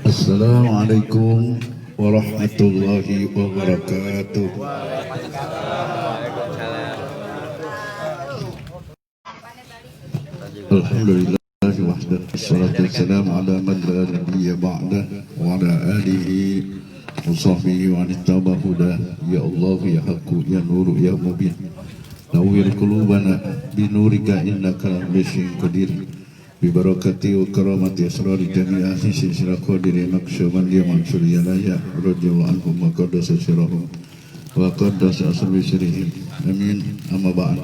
Assalamualaikum warahmatullahi wabarakatuh. Alhamdulillah wahdahu wassalatu wassalamu ala man la nabiyya ba'dah wa ala alihi wa sahbihi wa nittaba huda. Ya Allah ya Haqqu ya Nuru ya Mubin, nawwir qulubana bi nurika innaka bisyai'in qadir. Bibarakati wa karamati asrari jami'a sisi sirakhodiri naqsyaban dia mansur yalaya radiyallahu anhum wa qaddasa sirahum wa qaddasa asri sirihim amin. Amma ba'd.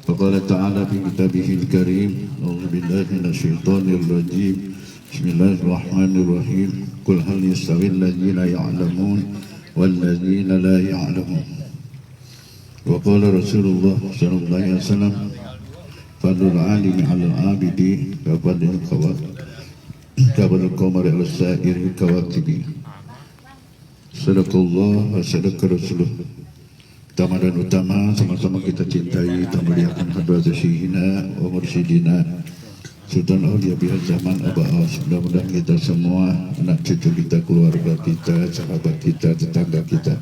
Faqala ta'ala fi kitabihil karim, a'udzu billahi minasyaitonir rajim, bismillahirrahmanirrahim, qul hal yastawil ladzina ya'lamun wal ladzina la ya'lamun. Wa qala Rasulullah sallallahu alaihi wasallam, fadlul alimi ala abidi kafadil qamari ala sa'iri kawakibi. Sadaqallah wa sadaqa Rasulullah. Pertama dan utama, sama-sama kita cintai dan muliakan hadrat Syekhina wa mursyidina Sultan Aulia Bihar Zaman Abbas. Mudah-mudahan kita semua, anak cucu kita, keluarga kita, sahabat kita, tetangga kita,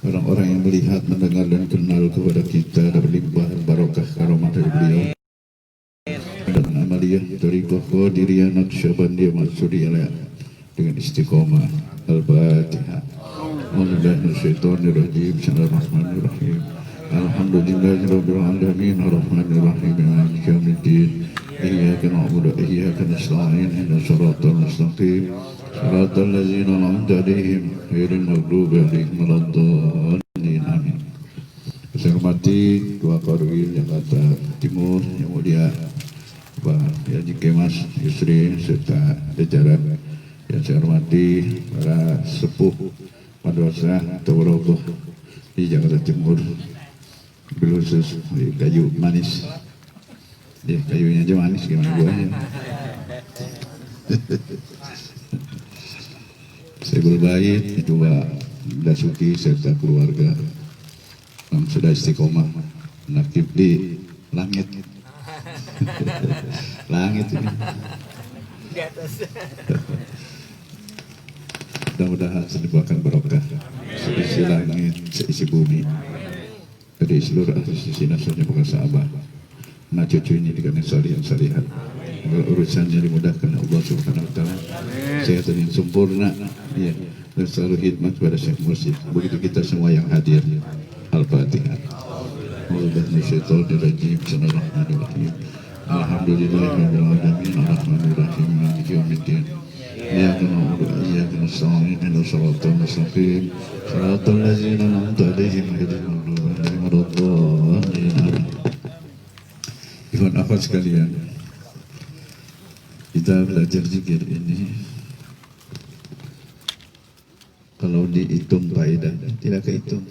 orang-orang yang melihat, mendengar dan kenal kepada kita, dapat limpah barokah karomah dari beliau dan amaliyah tariqah qadiriyah naqsyabandiyah mansuriyah dengan istiqomah. Al-Fatihah. Bismillahirrahmanirrahim. Bismillahirrahmanirrahim. Alhamdulillahirabbil alamin arrahmanir rahim maliki yaumiddin. Iyyaka na'budu wa iyyaka nasta'in ihdinas siratal mustaqim siratal ladzina an'amta 'alaihim ghairil maghdubi 'alaihim waladdallin. Amin. Saya hormati Dua Qori Jakarta Timur yang mulia Pak Haji Kemas Yusri serta jajaran yang saya hormati para sepuh madrasah Tawarruh di Jakarta Timur, khusus di kayu manis. Dia kayunya aja manis, gimana buahnya. Saya berbaik itu Pak Dasuki serta keluarga yang sudah istiqomah nakib di langit. Langit ini. Di atas. Mudah-mudahan sediakan barokah seisi langit, seisi bumi, dari seluruh ahli sisi nasabnya bukan sahabat. Nah cucu ini dengan salihan-salihan, urusannya dimudahkan Allah Subhanahu Wa Taala, kesehatan yang sempurna, ya, dan selalu khidmat kepada Syekh Mursyid. Begitu kita semua yang hadir. Al-Fatihah. Bismillahirrahmanirrahim. Bismillahirrahmanirrahim. Alhamdulillahirabbil alamin arrahmanirrahim maliki yaumiddin. Iyyaka na'budu wa iyyaka nasta'in ihdinas siratal mustaqim siratal ladzina an'amta 'alaihim ghairil maghdubi 'alaihim waladdallin. Ikhwan akhwat sekalian, kita belajar zikir ini kalau dihitung faedah tidak kehitung.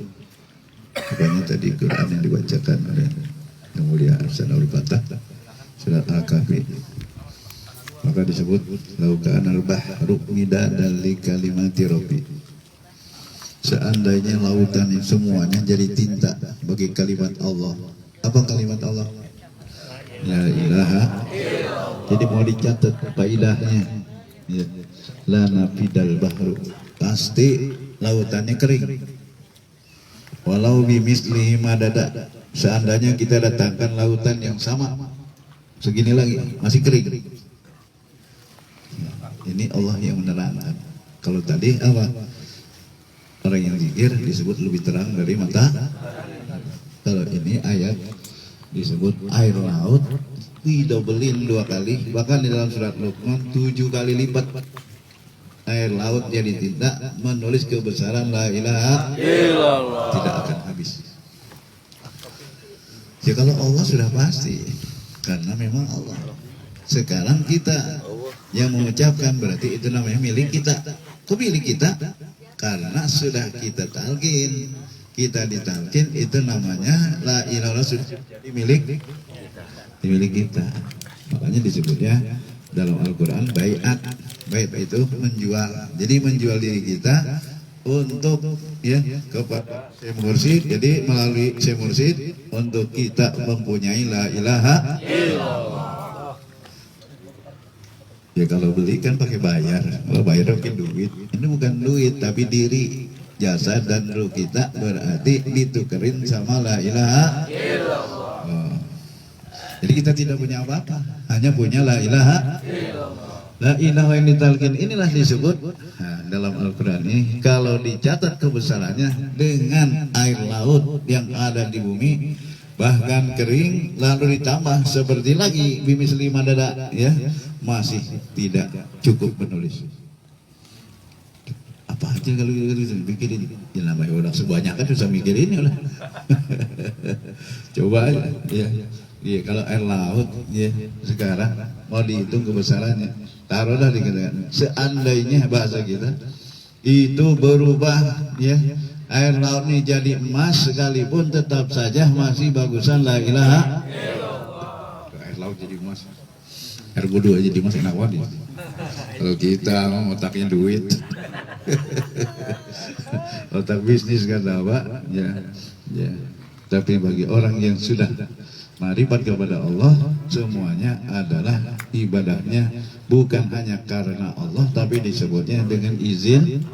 Makanya tadi Quran yang dibacakan oleh Yang Mulia Hasanul Fatah surat Al-Kahfi, maka disebut laukan al-bahru midadan li kalimati rabbi. Seandainya lautan yang semuanya jadi tinta bagi kalimat Allah. Apa kalimat Allah? La ilaha. Jadi mau dicatat faedahnya, ya. La nafidal bahru, pasti lautannya kering. Walau bimislihi madada, seandainya kita datangkan lautan yang sama segini lagi masih kering. Ini Allah yang menerangkan. Kalau tadi apa? Orang yang zikir disebut lebih terang dari mata. Kalau ini ayat disebut air laut didobelin 2 kali, bahkan di dalam surat Luqman 7 kali lipat. Air laut jadi tinta menulis kebesaran la ilaha illallah, tidak akan habis. Ya kalau Allah sudah pasti, karena memang Allah. Sekarang kita yang mengucapkan berarti itu namanya milik kita. Kok milik kita? Karena sudah kita talqin, kita ditalqin, itu namanya la ilaha illallah sudah milik kita. Makanya disebutnya dalam Al-Quran bai'at. Bai'at itu menjual. Jadi menjual diri kita untuk ya kepada Syekh Mursyid. Jadi melalui Syekh Mursyid untuk kita mempunyai la ilaha illallah. Ya kalau beli kan pakai bayar. Kalau bayar pakai duit. Ini bukan duit tapi diri, jasa dan ruh kita berarti ditukerin sama la ilaha illallah. Oh. Jadi kita tidak punya apa-apa, hanya punya la ilaha illallah. La ilaha yang ditalkin inilah disebut dalam Al-Quran ini, kalau dicatat kebesarannya dengan air laut yang ada di bumi bahkan kering lalu ditambah seperti lagi bimisli madada, ya masih tidak cukup menulis. Apa aja kalau bikin ini ya, namanya orang sebanyak kan susah mikir ini lah. Coba aja ya. Iya, kalau air laut ya sekarang mau dihitung kebesarannya, taruhlah dikatakan seandainya bahasa kita itu berubah ya, air laut ini jadi emas sekalipun tetap saja masih bagusan la ilaha illallah. Air laut jadi emas, air wudhu aja jadi emas, enak banget. Kalau kita mau otaknya duit, otak bisnis kan apa ya, ya. Tapi bagi orang yang sudah marifat kepada Allah, semuanya adalah ibadahnya bukan hanya karena Allah tapi disebutnya dengan izin.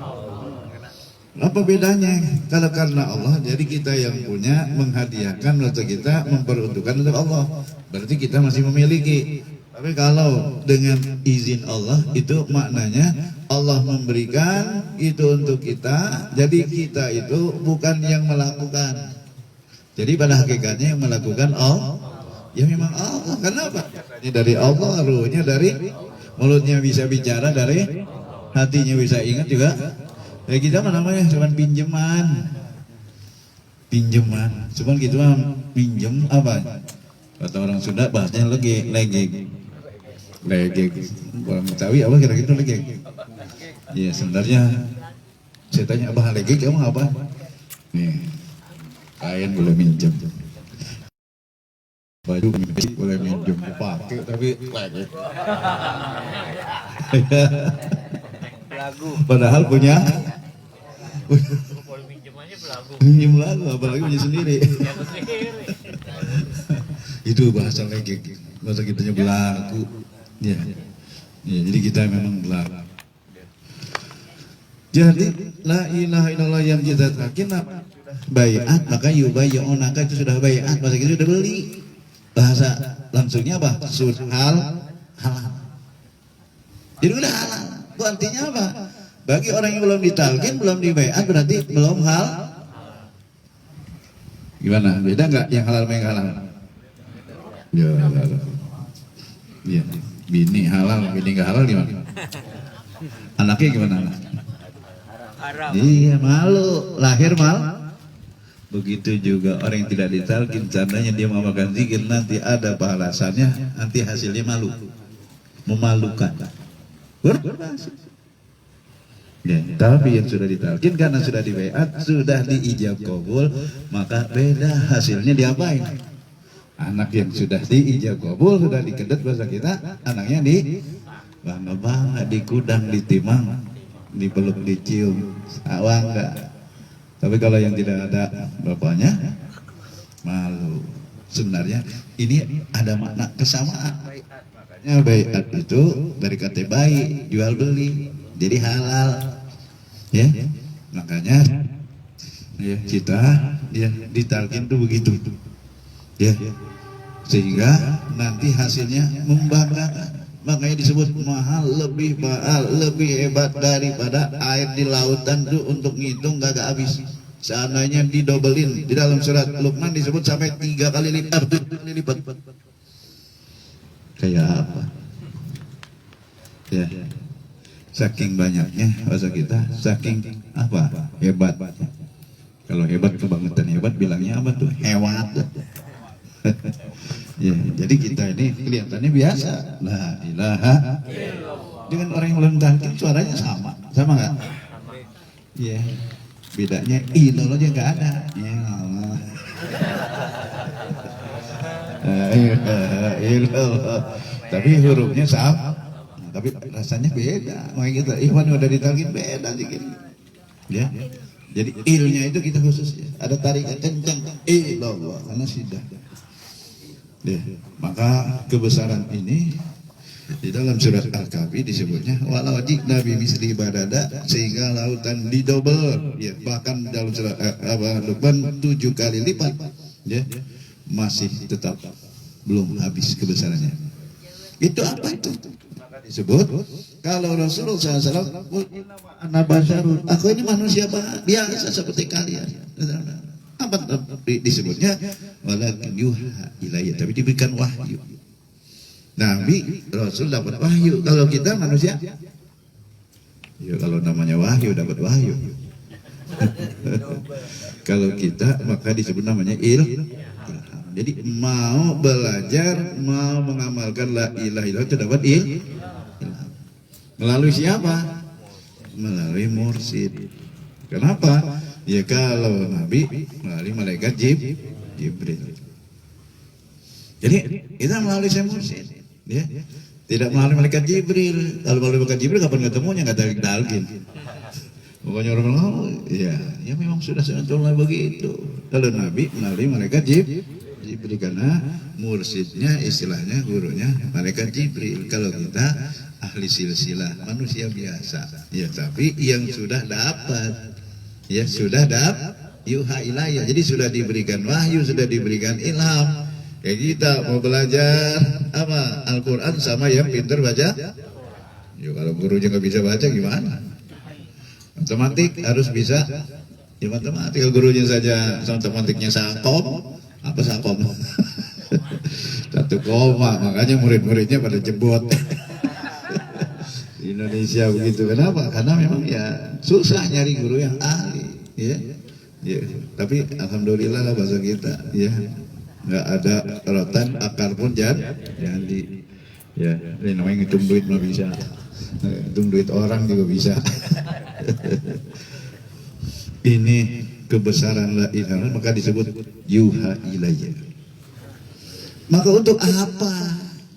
Apa bedanya? Kalau karena Allah, jadi kita yang punya menghadiahkan atau kita memperuntukkan untuk Allah, berarti kita masih memiliki. Tapi kalau dengan izin Allah, itu maknanya Allah memberikan itu untuk kita, jadi kita itu bukan yang melakukan. Jadi pada hakikatnya yang melakukan Allah, ya memang Allah. Kenapa? Ini dari Allah, ruhnya dari, mulutnya bisa bicara dari, hatinya bisa ingat juga. Ya kita mah namanya cuma pinjaman, cuman gitu mah pinjem apa? Kata orang Sunda bahasanya legeg. Orang Betawi apa kira-kira legeg? Iya sebenarnya saya tanya abah legeg kamu apa? Nih kain boleh minjem, baju boleh minjem pakai tapi legeg. Padahal punya minjem lagu, apalagi punya sendiri. Itu bahasa legeg, bahasa kitanya belagu. Ya, jadi kita memang belagu. Jadi la ilaha illallah yang kita yakin bai'at, maka yubayyi'unaka itu sudah bai'at, bahasa kita sudah beli. Bahasa langsungnya apa? Halal. Jadi udah halal. Itu artinya apa? Bagi orang yang belum ditalkin, belum dibai'at, berarti belum halal. Gimana? Beda nggak yang halal sama yang halal? Ya, halal. Iya. Bini halal, bini nggak halal gimana? Anaknya gimana? Haram. Iya, malu, lahir mal. Begitu juga orang yang tidak ditalkin, seandainya dia mau makan zikir, nanti ada balasannya, nanti hasilnya malu, memalukan. Berhasil. Ya, tapi yang sudah ditalkin karena sudah dibaiat, sudah diijab kabul, maka beda hasilnya diapain? Anak yang sudah diijab kabul, sudah dikedet bahasa kita, anaknya di bangga-bangga, dikudang, ditimang, dipeluk, dicium, sawangga. Tapi kalau yang tidak ada bapaknya, malu. Sebenarnya ini ada makna kesamaan. Makanya baiat itu dari kata baik, jual beli, jadi halal. Ya, makanya ya kita ya ditalkin tuh begitu. Ya, sehingga nanti hasilnya membanggakan. Makanya disebut mahal, lebih hebat daripada air di lautan tuh, untuk ngitung gak habis. Seandainya didobelin, di dalam surat Luqman disebut sampai 3 kali lipat. Kayak apa? Ya, saking banyaknya bahasa kita, saking apa? Hebat. Kalau hebat, kebangetan hebat, bilangnya apa tuh? Hewat. Ya, jadi kita ini kelihatannya biasa. La ilaha illallah. Dengan orang yang belum talkin suaranya sama nggak? Ya, bedanya illallah aja nggak ada. Ya Allah. Illallah. Tapi hurufnya sama, tapi rasanya beda. Makanya kita ikhwan udah ditalkin beda dikit. Ya. Jadi ilnya itu kita khusus ya. Ada tarikan kencang ilallah karena sudah. Ya. Maka kebesaran ini di dalam surat Al-Kahfi disebutnya walau nabi misli badada, sehingga lautan didobel ya, bahkan dalam surat Luqman 7 kali lipat ya, masih tetap belum habis kebesarannya. Itu apa itu? Maka disebut kalau Rasulullah SAW, ana basyarun, aku ini manusia biasa seperti kalian. Apa disebutnya? Walakin yuha ilayya, tapi diberikan wahyu. Nabi Rasul dapat wahyu. Kalau kita manusia, ya kalau namanya wahyu dapat wahyu. Kalau kita maka disebut namanya ilham. Jadi mau belajar, mau mengamalkan la ilaha illallah itu dapat ilham. Melalui siapa? Melalui mursyid. Kenapa? Ya kalau Nabi melalui malaikat Jibril. Jadi kita melalui mursyid. Ya, tidak melalui malaikat Jibril. Kalau melalui malaikat Jibril kapan ketemunya, nggak talqin. Pokoknya orang bilang, oh iya, ya memang sudah sunatullah begitu. Kalau Nabi melalui malaikat Jibril karena mursyidnya istilahnya gurunya malaikat Jibril. Kalau kita ahli silsilah manusia biasa, ya tapi yang sudah dapat, ya sudah dapat yuha ilayya. Jadi sudah diberikan wahyu, sudah diberikan ilham. Kayak kita mau belajar apa Al-Quran sama yang pintar baca. Ya kalau gurunya nggak bisa baca gimana? Matematik harus bisa. Ya matematik, kalau gurunya saja matematiknya sakom, apa sakom? 1 koma, makanya murid-muridnya pada jebot. Di Indonesia begitu. Kenapa? Karena memang ya susah nyari guru yang ahli. Ya. Tapi alhamdulillah lah bahasa kita. Ya. Nggak ada rotan, akar pun jadi. Ya, ini namanya ngitung duit mah bisa. Ngitung duit orang juga bisa. Ini kebesaran la ilaha illallah, maka disebut yuha ilayya. Maka untuk apa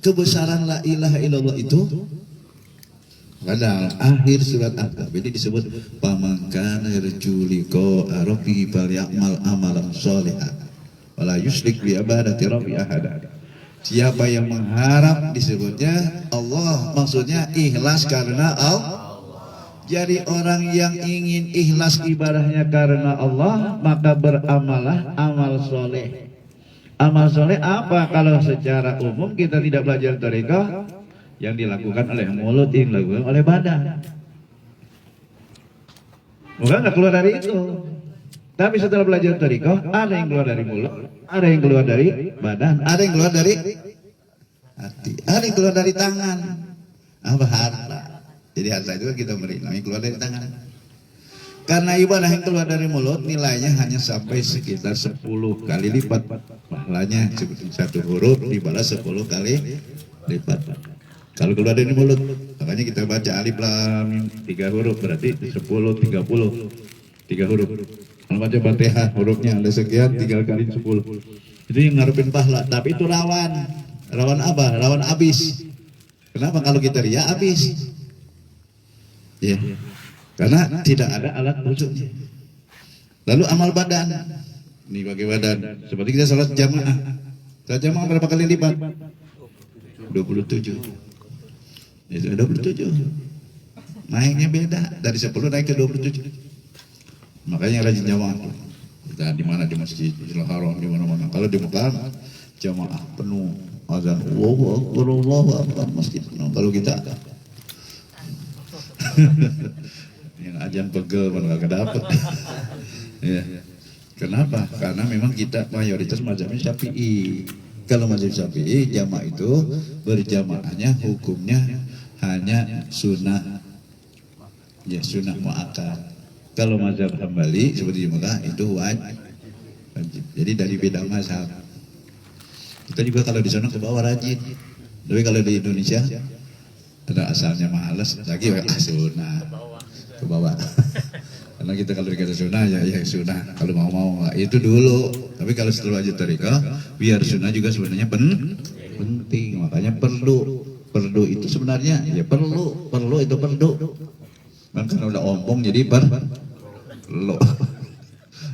kebesaran la ilaha illallah itu? Padahal akhir surat Al-Kahfi ini disebut faman kana yarju liqa'a rabbih falyamal amalan sholihan wala yusyrik bi ibadati rabbi ahada. Siapa yang mengharap disebutnya Allah, maksudnya ikhlas karena Allah. Jadi orang yang ingin ikhlas ibadahnya karena Allah, maka beramalah amal soleh. Amal soleh apa? Kalau secara umum kita tidak belajar tarekah, yang dilakukan oleh mulut, yang dilakukan oleh badan. Bukan nggak keluar dari itu. Tapi setelah belajar tarekah, ada yang keluar dari mulut, ada yang keluar dari badan, ada yang keluar dari hati, ada yang keluar dari tangan, apa harta. Jadi harta itu kita beri, namanya keluar dari tangan. Karena ibadah yang keluar dari mulut nilainya hanya sampai sekitar 10 kali lipat. Pahalanya satu huruf dibalas 10 kali lipat. Kalau keluar dari mulut, makanya kita baca alif lam mim 3 huruf berarti 10 30 3 huruf. Kalau baca Fatihah hurufnya ada sekian 3 kali 10. Itu yang ngarepin pahala, tapi itu rawan. Rawan apa? Rawan habis. Kenapa? Kalau kita ria habis. Ya. Karena tidak ada alat wujudnya. Lalu amal badan. Ini bagi badan. Seperti kita salat jamaah. Salat jamaah berapa kali lipat? 27. Itu 27. Naiknya beda dari 10 naik ke 27. Makanya rajin jamaah. Kita di mana, di Masjidil Haram, di mana-mana. Kalau di Mekah jamaah penuh, azan Allahu Akbar, Allahu Akbar, masjid penuh. Kalau kita yang azan pegel mana enggak dapat. Ya. Kenapa? Karena memang kita mayoritas mazhabnya Syafi'i. Kalau mazhab Syafi'i jamaah itu berjamaahnya hukumnya hanya sunnah. Ya, sunnah muakkad. Kalau mazhab Hambali seperti di Mekah itu wajib. Jadi dari beda mazhab. Kita juga kalau di sana ke bawah rajin. Tapi kalau di Indonesia ada asalnya malas lagi sunnah ke bawah. Karena kita kalau dikata sunnah ya sunnah. Kalau mau itu dulu. Tapi kalau setelah wajib tarekah biar sunnah juga sebenarnya penting. Makanya perlu itu sebenarnya ya perlu itu perlu. Karena udah ompong jadi lo.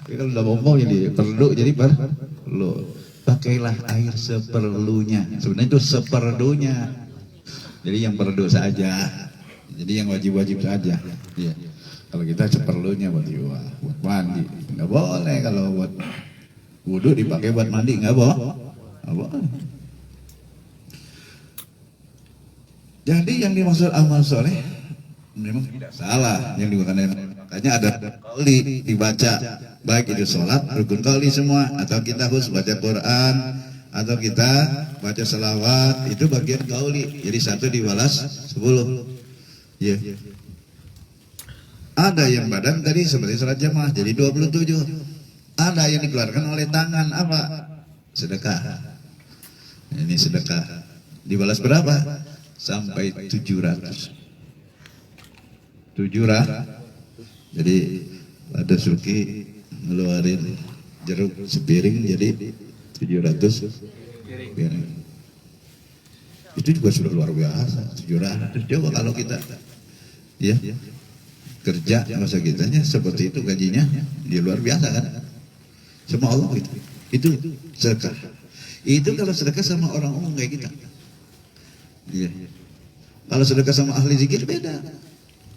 Kalau udah ngomong jadi perlu jadi perlu. Pakailah air seperlunya. Sebenarnya itu seperlunya. Jadi yang perlu saja. Jadi yang wajib-wajib saja. Iya. Kalau kita seperlunya buat mandi, nggak boleh. Kalau buat wudu dipakai buat mandi nggak boleh. Jadi yang dimaksud amal soleh memang tidak salah yang digunakan. Makanya ada qauli dibaca, baik itu sholat, rukun qauli semua, atau kita harus baca Quran, atau kita baca selawat, itu bagian qauli. Jadi 1 dibalas 10. Ya. Ada yang badan tadi seperti sholat jamaah jadi 27. Ada yang dikeluarkan oleh tangan apa? Sedekah. Ini sedekah. Dibalas berapa? Sampai 700. 700. Jadi ada Suki ngeluarin jeruk sepiring jadi 700 piring. Itu juga sudah luar biasa. 700. Coba kalau kita ya kerja masa kitanya seperti itu gajinya dia luar biasa kan? Sama Allah itu sedekah. Itu kalau sedekah sama orang umum kayak kita. Iya. Kalau sedekah sama ahli zikir beda.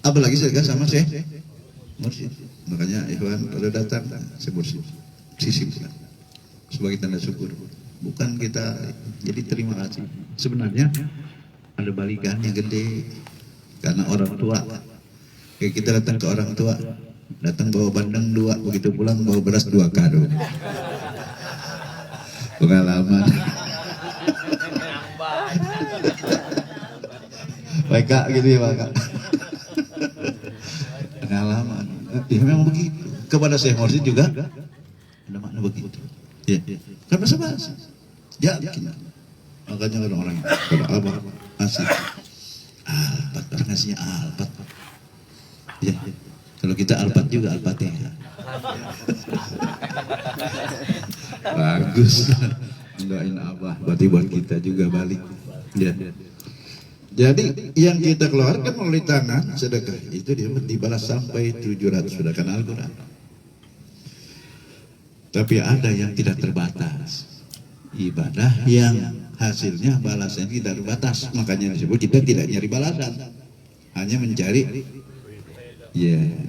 Apalagi sedekah sama Syekh mursyid. Makanya ikhwan kalau datang sebut sisipkan sebagai tanda syukur. Bukan kita jadi terima kasih. Sebenarnya ada balikan yang gede karena orang tua. Kayak kita datang ke orang tua, datang bawa bandeng 2, begitu pulang bawa beras 2 kado. Pengalaman. Baik Kak, gitu ya Pak Kak. Pengalaman. Ya memang begitu. Kepada Syekh Mursyid juga ada makna begitu. Ya. Karena bahasa. Yakin. Makanya orang-orang pada abah asik. Alpat, orang ngasihnya alpat. Ya, kalau kita alpat juga Al-Fatihah. Bagus. Doain abah, berarti buat kita juga balik. Ya. Jadi yang kita keluarkan melalui tangan sedekah itu dia dibalas sampai 700 sudah kenal Al-Quran. Tapi ada yang tidak terbatas. Ibadah yang hasilnya balasan tidak terbatas. Makanya disebut kita tidak nyari balasan. Hanya mencari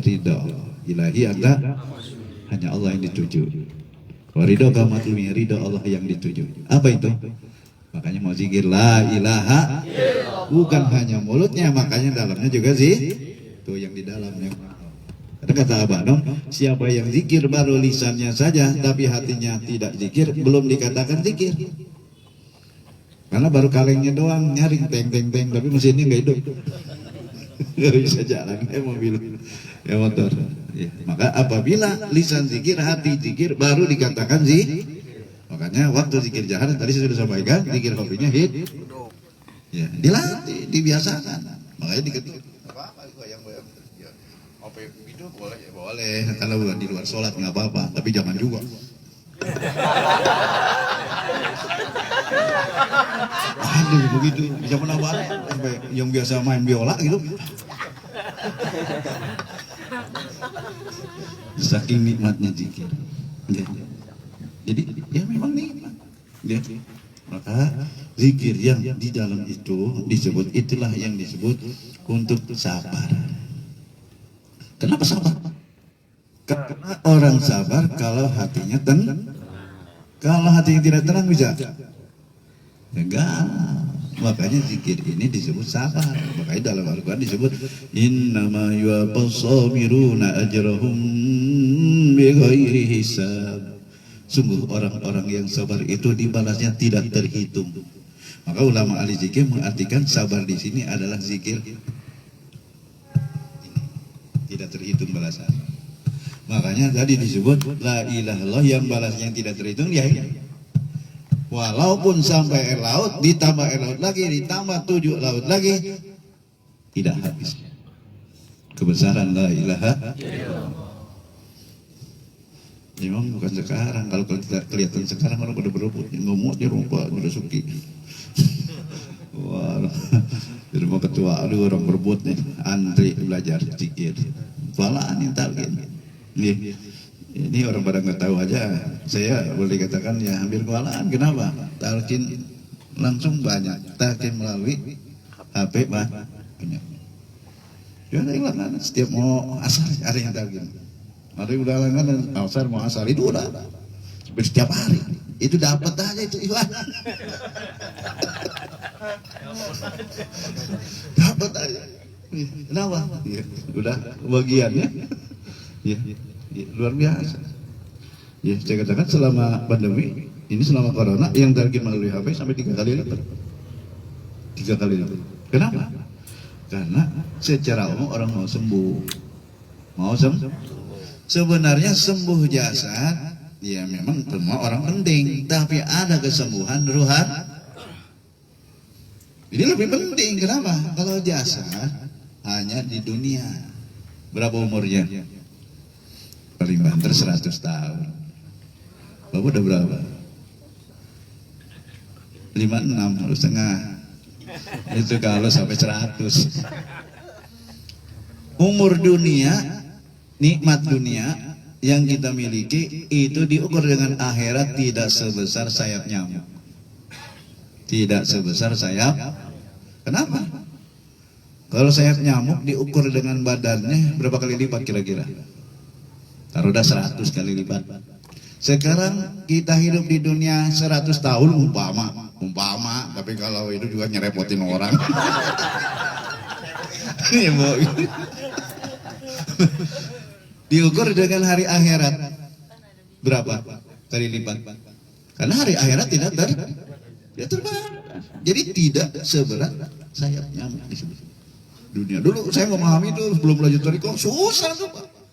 ridho ilahi anda, hanya Allah yang dituju. Ridho kamatumi, ridho Allah yang dituju. Apa itu? Makanya mau zikir la ilaha, bukan hanya mulutnya, makanya dalamnya juga sih. Itu yang di dalamnya. Ada kata Abah dong, siapa yang zikir baru lisannya saja, tapi hatinya tidak zikir, belum dikatakan zikir. Karena baru kalengnya doang, nyaring teng, tapi mesinnya nggak hidup. Nggak bisa jalan, mobil, motor. Ya. Maka apabila lisan zikir, hati zikir, baru dikatakan makanya waktu zikir jahar tadi saya sudah sampaikan, zikir kopinya ya, dilatih, dibiasakan. Makanya diketik. Apa-apa yang kopi itu boleh ya boleh. Kalau di luar sholat nggak apa-apa, tapi jangan juga. Aduh begitu, bisa menambah sampai yang biasa main biola gitu. Saking nikmatnya zikir. Ya. Jadi ya memang nikmat. Ya. Maka zikir yang di dalam itu disebut, itulah yang disebut untuk sabar. Kenapa sabar? Karena orang sabar kalau hatinya tenang. Kalau hatinya tidak tenang bisa enggak. Makanya zikir ini disebut sabar. Makanya dalam Al-Quran disebut innama yuwaffas sabiruna ajrahum bighairi hisab. Sungguh orang-orang yang sabar itu dibalasnya tidak terhitung. Maka ulama ahli zikir mengartikan sabar di sini adalah zikir tidak terhitung balasan. Makanya tadi disebut la ilaha illallah yang balasnya tidak terhitung ya. Walaupun sampai air laut, ditambah air laut lagi, ditambah 7 laut lagi, tidak habis. Kebesaran la ilaha illallah. Memang bukan sekarang. Kalau kita kelihatan sekarang orang pada berebut, ngomong di rumah udah suki. Wah, di rumah ketua ada orang berebut nih, antri belajar zikir. Falaan yang talqin. Ini orang pada nggak tahu aja. Saya boleh katakan ya hampir kewalahan. Kenapa? Talqin langsung banyak. Talqin melalui HP banyak. Ya hilang setiap mau asar ada yang talqin. Ada yang udah langganan asar mau asar itu udah setiap hari. Itu dapat aja itu Iwan. Dapat aja. Kenapa? Ya, udah bagiannya. Ya, luar biasa. Ya, saya katakan selama pandemi ini, selama corona yang talqin melalui HP sampai 3 kali lipat. 3 kali lipat. Kenapa? Karena secara umum orang mau sembuh. Sebenarnya sembuh jasad, ya memang semua orang penting, tapi ada kesembuhan rohani. Ini lebih penting. Kenapa? Kalau jasad hanya di dunia. Berapa umurnya? Paling banter 100 tahun. Bapak udah berapa? 56, harus setengah. Itu kalau sampai 100. Umur dunia, nikmat dunia yang kita miliki itu diukur dengan akhirat tidak sebesar sayap nyamuk. Tidak sebesar sayap. Kenapa? Kalau sayap nyamuk diukur dengan badannya berapa kali lipat kira-kira? Taruh dah 100 kali lipat. Sekarang kita hidup di dunia 100 tahun umpama, tapi kalau itu juga nyerepotin orang. Ya, diukur dengan hari akhirat berapa kali lipat? Karena hari akhirat tidak terbatas. Jadi tidak seberat sayap nyamuk di dunia. Dulu saya memahami itu belum belajar tarekat susah tuh Pak.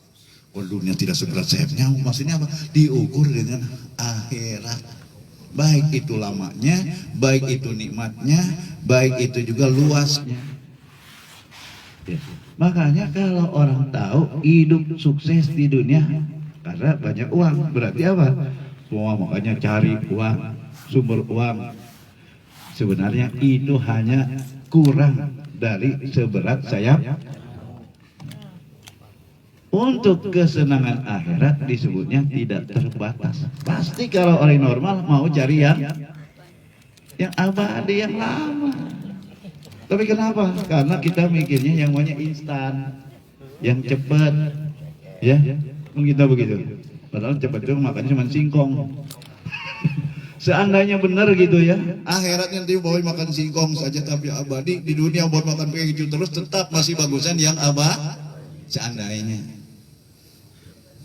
Oh, dunia tidak seberat sayap nyamuk, maksudnya apa? Diukur dengan akhirat. Baik itu lamanya, baik itu nikmatnya, baik itu juga luasnya. Ya. Makanya kalau orang tahu hidup sukses di dunia karena banyak uang, berarti apa? Semua makanya cari uang, sumber uang. Sebenarnya itu hanya kurang dari seberat sayap. Untuk kesenangan akhirat disebutnya tidak terbatas. Pasti kalau orang normal mau cari yang abadi, yang lama. Tapi kenapa? Karena kita mikirnya yang namanya instan, yang cepat, ya. Kita begitu. Padahal cepat itu makannya cuma singkong. Seandainya benar gitu ya, akhiratnya nanti bawa makan singkong saja tapi abadi, di dunia buat makan keju terus tetap masih bagusan yang abadi. Seandainya.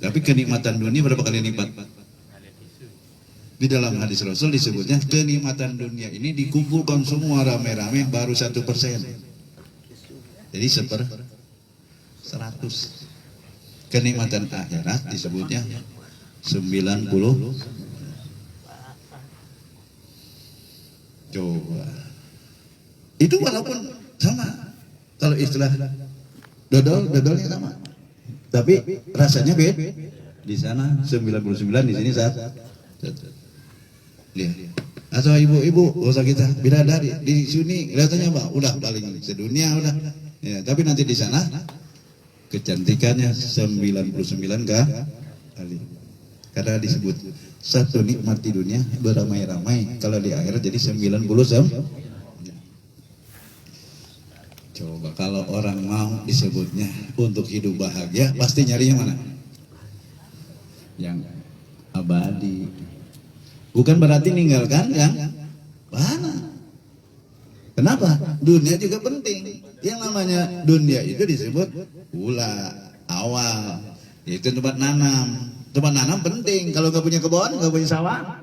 Tapi kenikmatan dunia berapa kali lipat? Di dalam hadis Rasul disebutnya kenikmatan dunia ini dikumpulkan semua rame-rame baru 1%. Jadi 100. Kenikmatan akhirat disebutnya 90. Coba. Itu walaupun sama. Kalau istilah dodolnya sama. Tapi rasanya beda. Di sana 99, di sini 1. Lihat. Atau ibu-ibu, gak usah kita bidadari. Di sini kelihatannya Pak, udah paling sedunia udah. Ya, tapi nanti di sana kecantikannya 99 kali. Karena disebut satu nikmat di dunia beramai-ramai, kalau di akhirat jadi 90. Coba kalau orang mau disebutnya untuk hidup bahagia, pasti nyari yang mana? Yang abadi. Bukan berarti ninggalkan yang mana. Kenapa? Dunia juga penting. Yang namanya dunia itu disebut ula, awal. Itu tempat nanam. Tempat nanam penting. Kalau nggak punya kebun, nggak punya sawah,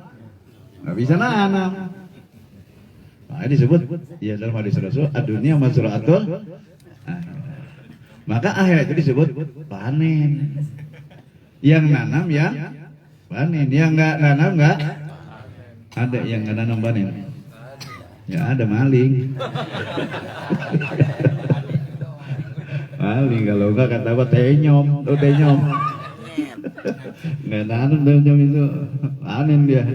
nggak bisa nanam. Nah, disebut ya dalam hadis Rasul, dunia mazra'atul. Maka akhirat itu disebut panen. Yang nanam yang panen, yang nggak nanam nggak. Ada yang nggak nanam panen. Ya ada maling. Maling kalau nggak kata apa tenyom, tenyom. Nggak nanam tenyom itu panen dia.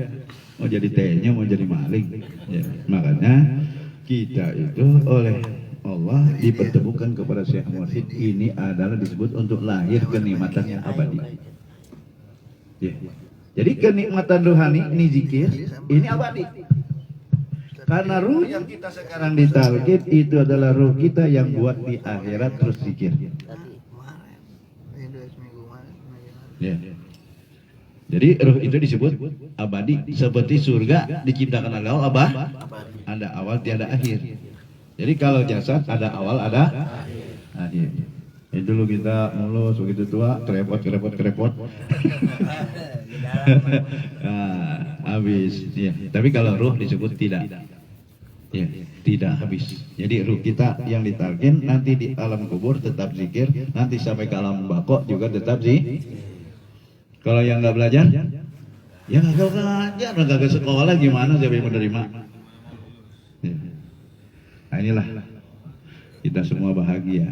Mau jadi tenyom, mau jadi maling. Ya, makanya kita itu oleh Allah dipertemukan kepada Syekh Mursyid ini adalah disebut untuk lahir kenikmatan yang abadi. Ya. Jadi kenikmatan rohani ini zikir, ini abadi. Karena ruh yang kita sekarang ditalqin itu adalah ruh kita yang buat di akhirat terus zikir. Ya. Jadi ruh itu disebut abadi seperti surga diciptakan oleh Allah ada awal tiada akhir. Jadi kalau jasad ada awal ada akhir. Ya, dulu kita mulus begitu tua kerepot. Nah, habis. Ya. Tapi kalau ruh disebut tidak. Ya, tidak habis. Jadi ruh kita yang ditalqin nanti di alam kubur tetap zikir, nanti sampai ke alam bako juga tetap zikir. Kalau yang nggak belajar, ya nggak belajar, nggak ke sekolah gimana siapa yang menerima? Ya. Nah inilah kita semua bahagia.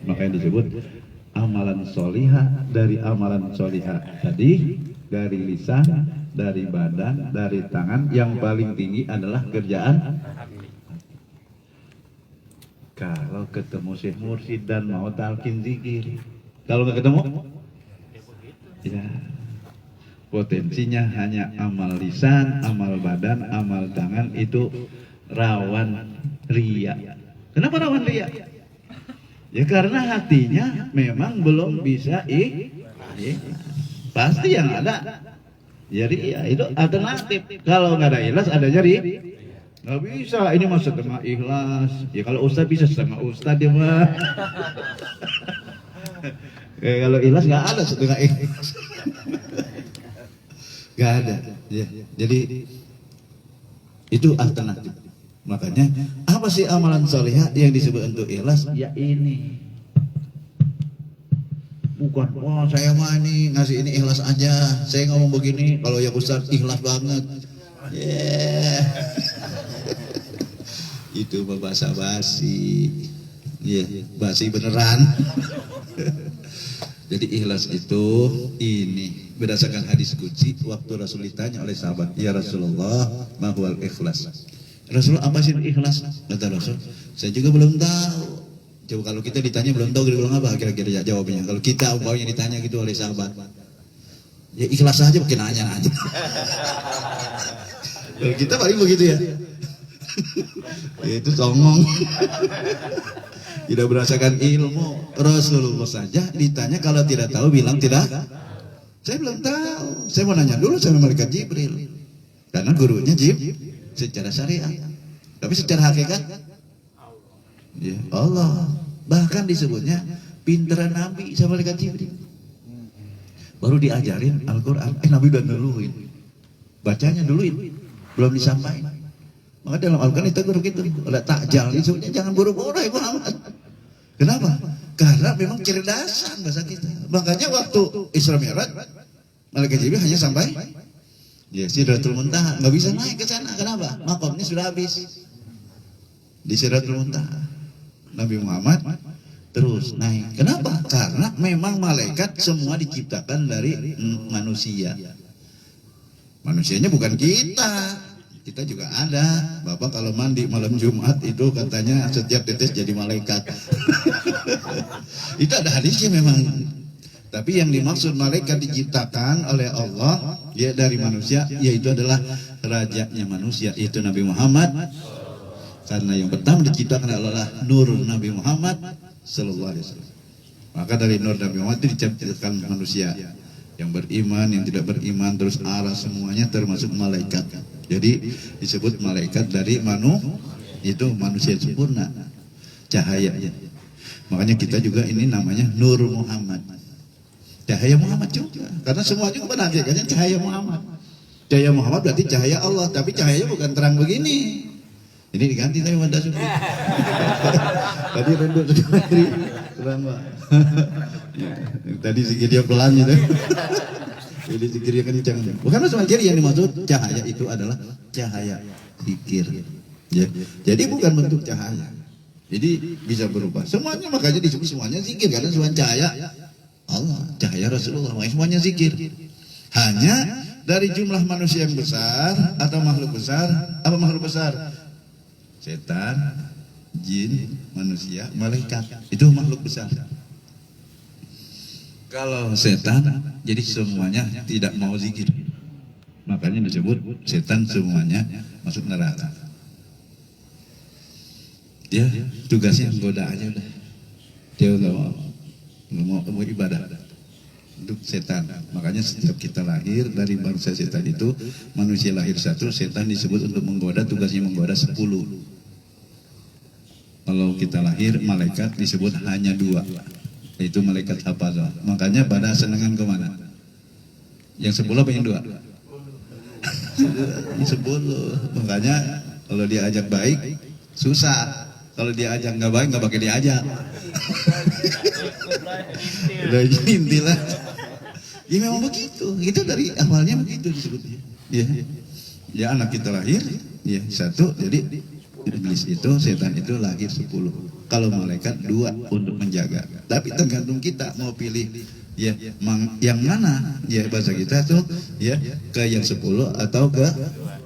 Makanya disebut amalan solihah dari amalan solihah tadi, dari lisan, dari badan, dari tangan. Yang paling tinggi adalah kerjaan. Kalau ketemu Syekh Mursyid dan mau talqin zikir, kalau nggak ketemu, ya potensinya hanya amal lisan, amal badan, amal tangan itu rawan riya. Kenapa rawan riya? Ya karena hatinya memang belum bisa pasti yang ada jadi ya itu alternatif. Kalau nggak ada ikhlas ada jadi nggak bisa. Ini mah setengah ikhlas. Ya kalau ustaz bisa setengah ustaz dia mah. Kalau ikhlas nggak ada setengah ikhlas. Nggak ada. Ya. Jadi itu alternatif. Makanya apa sih amalan solihah yang disebut untuk ikhlas? Ya ini. Bukan, wah saya mah ini ngasih ini ikhlas aja. Saya ngomong begini, kalau ya Ustaz ikhlas banget. Yeah. Itu bahasa basi. Yeah, basi beneran. Jadi ikhlas itu ini berdasarkan hadis qudsi waktu Rasul ditanya oleh sahabat, "Ya Rasulullah, ma huwal ikhlas?" Rasulullah, apa sih ikhlas? Kata Rasul, saya juga belum tahu. Coba kalau kita ditanya belum tahu, kita bilang apa kira-kira jawabnya? Kalau kita umpamanya ditanya gitu oleh sahabat, ya ikhlas aja pakai nanya aja. Kalau kita paling begitu ya. Ya itu songong. Tidak berdasarkan ilmu. Rasulullah saja ditanya kalau tidak tahu bilang tidak. Saya belum tahu. Saya mau nanya dulu sama malaikat Jibril. Karena gurunya Jibril. Secara syariat, tapi secara hakikat ya Allah. Bahkan disebutnya pinteran Nabi sama malaikat Jibril. Baru diajarin Al-Quran, Nabi udah ngeluhin, bacanya duluin, belum disampaikan. Maka dalam Al-Quran itu begitu, ada takjal disebutnya jangan buru-buru ya Muhammad. Kenapa? Karena memang cerdasan bahasa kita. Makanya waktu Isra Mi'raj malaikat Jibril hanya sampai ya Sidratul Muntaha, nggak bisa naik ke sana. Kenapa? Makomnya sudah habis di Sidratul Muntaha. Nabi Muhammad terus naik. Kenapa? Karena memang malaikat semua diciptakan dari manusia. Manusianya bukan kita. Kita juga ada. Bapak kalau mandi malam Jumat itu katanya setiap tetes jadi malaikat. Itu ada hadisnya memang. Tapi yang dimaksud malaikat diciptakan oleh Allah ya dari manusia, yaitu adalah rajanya manusia, yaitu Nabi Muhammad. Karena yang pertama diciptakan adalah nur Nabi Muhammad sallallahu alaihi wasallam. Maka dari nur Nabi Muhammad itu diciptakan manusia yang beriman, yang tidak beriman, terus arah semuanya termasuk malaikat. Jadi disebut malaikat dari itu manusia sempurna, cahayanya. Makanya kita juga ini namanya Nur Muhammad. Cahaya Muhammad juga, karena semuanya pada hakikatnya cahaya Muhammad. Cahaya Muhammad berarti cahaya Allah, tapi cahayanya bukan terang begini. Ini diganti tapi Wanda Sukri. Tadi rendut sekali, terang Pak. Tadi zikir dia pelan gitu. Jadi zikir dia kencang. Bukan masalah zikir yang dimaksud cahaya itu adalah cahaya zikir. Ya. Jadi bukan bentuk cahaya. Jadi bisa berubah. Semuanya makanya disebut semuanya zikir karena semuanya cahaya Allah, cahaya Rasulullah, semuanya zikir. Hanya dari jumlah manusia yang besar atau makhluk besar, apa makhluk besar? Setan, jin, manusia, malaikat. Itu makhluk besar. Kalau setan, jadi semuanya tidak mau zikir. Makanya disebut setan semuanya masuk neraka. Dia tugasnya goda aja udah. Dia nggak mau ibadah untuk setan. Makanya setiap kita lahir dari bangsa setan itu, manusia lahir satu, setan disebut untuk menggoda, tugasnya menggoda 10. Kalau kita lahir, malaikat disebut hanya 2, yaitu malaikat hafazah. Makanya pada senangan kemana? Yang 10 apa yang 2? 10. Makanya kalau dia ajak baik, susah. Kalau dia ajak nggak baik, nggak pakai diajak. Udah intilah. Ya memang begitu. Itu dari awalnya begitu disebutnya. Ya, ya anak kita lahir, ya 1. Jadi iblis itu, setan itu lahir 10. Kalau malaikat 2 untuk menjaga. Tapi tergantung kita mau pilih ya yang mana. Ya bahasa kita tuh ya ke yang 10 atau ke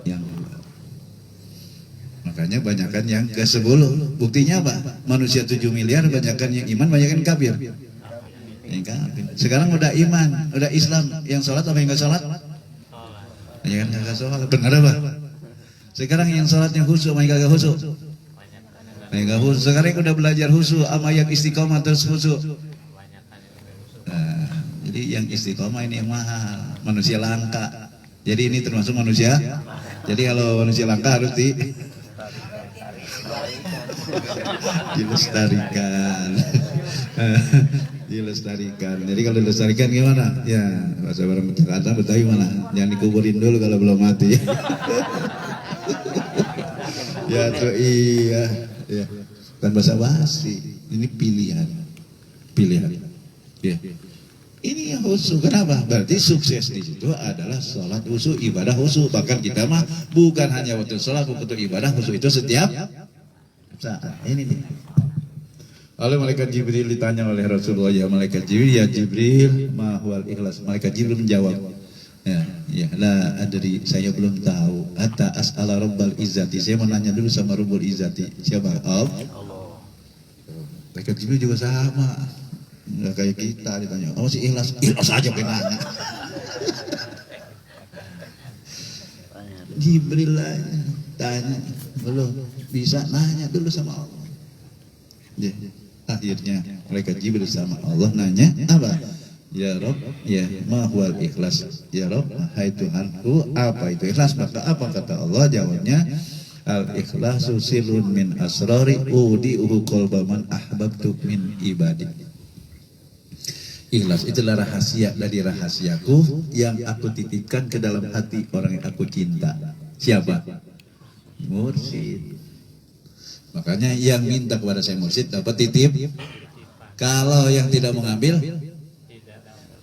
yang 2. Makanya banyakkan yang ke 10. Buktinya apa? Manusia 7 miliar, banyakkan yang iman, banyakkan kafir. Yang kafir. Sekarang udah iman, udah Islam. Yang sholat apa yang gak sholat? Banyakkan yang gak sholat. Benar apa? Sekarang yang sholatnya khusyuk, sama yang gak khusyuk? Yang gak khusyuk. Sekarang yang udah belajar khusyuk, sama yang istiqomah terus khusyuk. Nah, jadi yang istiqomah ini yang mahal. Manusia langka. Jadi ini termasuk manusia. Jadi kalau manusia langka harus dilestarikan. Dilestarikan. Jadi kalau dilestarikan gimana? Ya bahasa orang Jakarta Betawi mana? Jangan dikuburin dulu kalau belum mati. Ya tuh iya. Ya. Bukan bahasa basi. Ini pilihan. Ya. Ini yang khusyuk. Kenapa? Berarti sukses di situ adalah sholat khusyuk, ibadah khusyuk. Bahkan kita mah bukan hanya waktu sholat, waktu ibadah khusyuk itu setiap saat. Ini nih. Oleh malaikat Jibril ditanya oleh Rasulullah, ya malaikat Jibril, ya Jibril, ma huwal ikhlas. Malaikat Jibril menjawab, ya la adri, saya belum tahu. Hatta as'ala rabbal izzati, saya mau nanya dulu sama Rabbul izzati. Siapa? Allah. Malaikat Jibril juga sama. Nggak kayak kita ditanya, oh si ikhlas aja penanya. Jibril aja tanya, belum bisa nanya dulu sama Allah. Ya. Akhirnya malaikat Jibril sama Allah nanya apa? Ya Rob, ya ma huwal ikhlas. Ya Rob, hai Tuhanku, apa itu ikhlas? Maka apa kata Allah? Jawabnya, al ikhlasu sirrun min asrari udi'uhu qalba man ahbabtu min ibadi. Ikhlas itulah rahasia dari rahasiaku yang aku titipkan ke dalam hati orang yang aku cinta. Siapa? Mursyid. Makanya yang minta kepada saya mursyid dapat titip. Kalau yang tidak mengambil,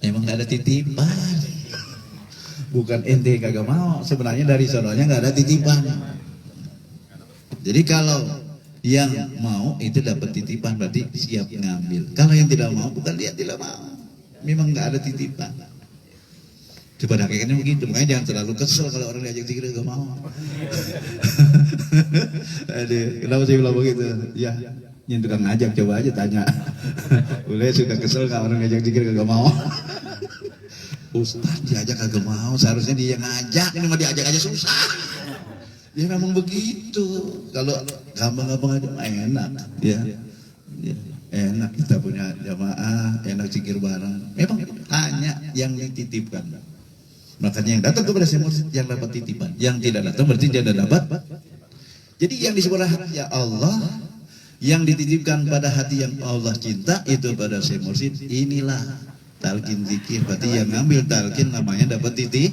emang gak ada titipan. Bukan ente kagak mau, sebenarnya dari sononya gak ada titipan. Jadi kalau yang mau itu dapat titipan, berarti siap ngambil. Kalau yang tidak mau, bukan dia tidak mau, memang gak ada titipan. Coba hakikatnya begitu, makanya jangan terlalu kesel kalau orang diajak zikir gak mau. Aduh, kenapa saya bilang begitu? Ya, yang tukang ngajak coba aja tanya. Boleh suka kesel kalau orang diajak zikir gak mau. Ustaz diajak kagak mau, seharusnya dia yang ngajak, ini mah diajak aja susah. Ya memang begitu. Kalau gampang-gampang aja enak, ya. Enak kita punya jamaah, enak zikir bareng. Memang hanya yang dititipkan. Makanya yang datang kepada saya mursyid yang dapat titipan, yang tidak datang berarti dia tidak dapat. Jadi yang disebut ya Allah, yang dititipkan pada hati yang Allah cinta itu pada saya mursyid. Inilah talqin zikir. Berarti yang ngambil talqin namanya dapat titik.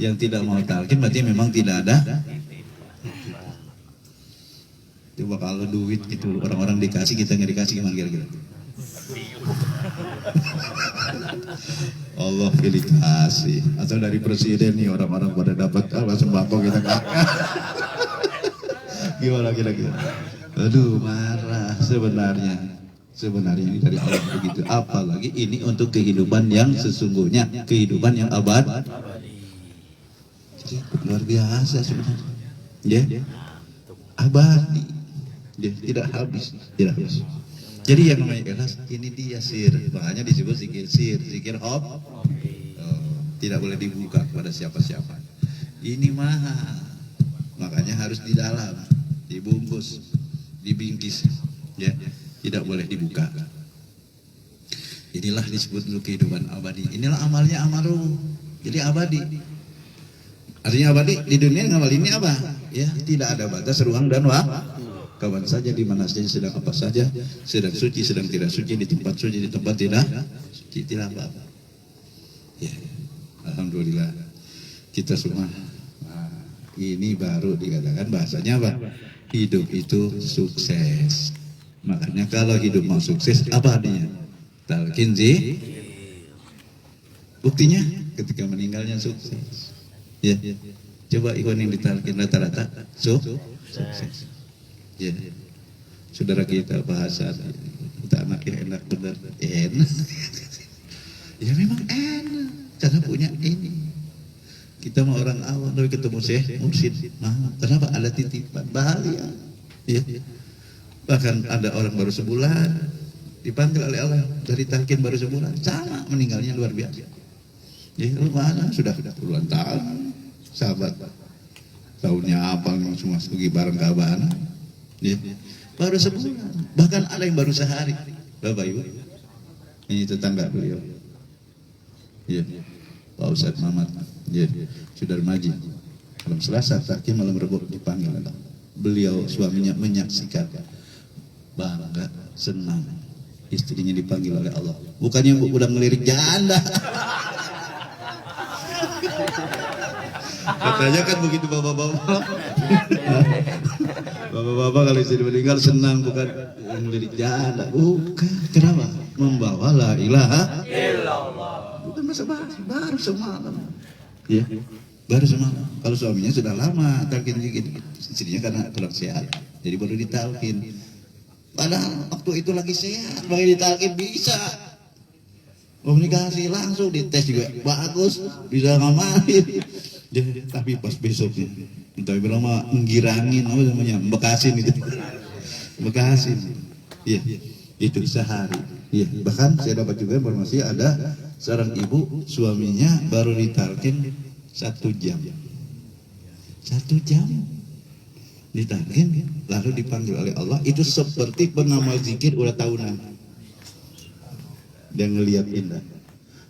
Yang tidak mau talqin berarti memang tidak ada. Coba kalau duit itu orang-orang dikasih, kita nggak dikasih, gimana kira-kira? Allah pilih kasih. Atau dari presiden nih orang-orang pada dapat sembako kita kagak. Gimana kira-kira? Aduh marah sebenarnya. Sebenarnya ini dari Allah begitu. Apalagi ini untuk kehidupan yang sesungguhnya, kehidupan yang abadi. Jadi luar biasa sebenarnya. Ya, abadi. Dia tidak habis, tidak habis. Jadi yang namanya ikhlas ini dia sir, makanya disebut zikir sir, zikir tidak boleh dibuka kepada siapa-siapa. Ini mahal, makanya harus di dalam, dibungkus, dibingkis, ya, tidak boleh dibuka. Inilah disebut dulu kehidupan abadi. Inilah amalnya amaruh, jadi abadi. Artinya abadi di dunia ngamal ini apa? Ya, tidak ada batas ruang dan waktu. Kawan saja di mana saja, sedang apa saja, sedang suci, sedang tidak suci, di tempat suci, di tempat tidak suci, tidak apa-apa. Ya, alhamdulillah kita semua. Nah, ini baru dikatakan bahasanya apa? Hidup itu sukses. Makanya kalau hidup mau sukses, apa artinya? Talqin buktinya ketika meninggalnya sukses. Ya, coba ikhwan yang ditalqin rata-rata sukses. Ya, saudara kita bahasa kita anaknya enak bener, enak. Ya memang enak, karena punya ini. Kita mau orang awam tapi ketemu Syekh Mursyid, kenapa? Ada titipan bahagia. Ya. Bahkan ada orang baru sebulan dipanggil oleh Allah dari talqin baru sebulan, sama meninggalnya luar biasa. Ya, lu mana sudah puluhan tahun, sahabat. Tahunnya apa semua pergi bareng ke Abana. Ya, baru sebulan, bahkan ada yang baru sehari. Bapak Ibu, ini tetangga beliau, ya, Pak Ustadz Mamat, ya, Sudar Maji. Malam Selasa, Taki malam Rabu dipanggil. Beliau suaminya menyaksikan, bangga, senang, istrinya dipanggil oleh Allah. Bukannya udah ngelirik janda. Katanya kan begitu bapak-bapak. Bapak-bapak kalau istri meninggal senang, bukan ngelirik janda. Bukan, kenapa? Membawa la ilaha illallah. Bukan masa baru semalam. Ya, baru semalam. Kalau suaminya sudah lama talqin dikit, istrinya karena kurang sehat, jadi baru ditalqin. Padahal waktu itu lagi sehat, bagi ditalqin bisa. Komunikasi langsung, dites juga bagus, bisa ngamalin. Tapi pas besoknya, entah berapa menggirangin, apa namanya, bekasin itu, bekasin. Iya, itu sehari. Iya, bahkan saya dapat juga informasi ada seorang ibu suaminya baru ditalqin 1 jam, 1 jam ditalqin, lalu dipanggil oleh Allah. Itu seperti pengamal zikir udah tahunan. Dia ngelihat indah.